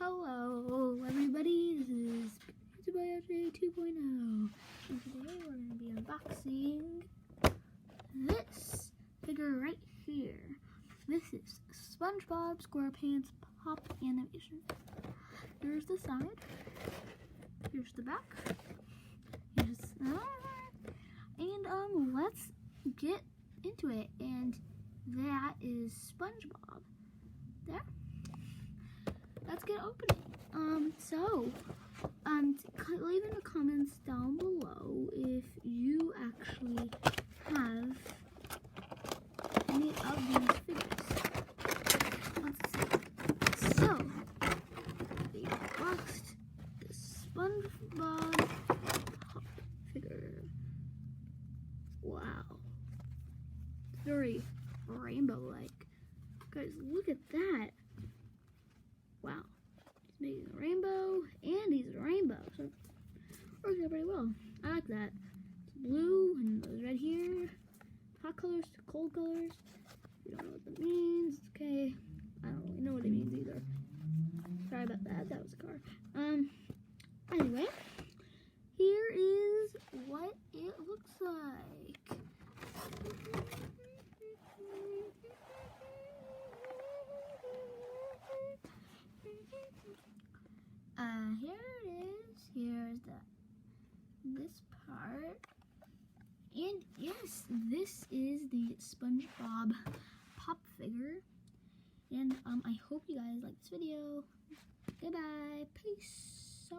Hello everybody, this is spongebob 2.0 and today we're going to be unboxing this figure right here. This is SpongeBob SquarePants Pop Animation. Here's the side, here's the back, here's and let's get into it. And that is SpongeBob there. Let's get opening. Leave in the comments down below if you actually have any of these figures. Let's see. So, we boxed the SpongeBob Pop figure. Wow. It's very rainbow-like. Guys, look at that. Wow, he's making a rainbow, and he's a rainbow, so it works out pretty well. I like that. It's blue, and those red here. Hot colors to cold colors. If you don't know what that means, it's okay. I don't really know what it means either. Sorry about that, that was a car. Anyway, here is what it looks like. Here it is. Here's this part. And yes, this is the SpongeBob Pop figure. And I hope you guys like this video. Goodbye. Peace.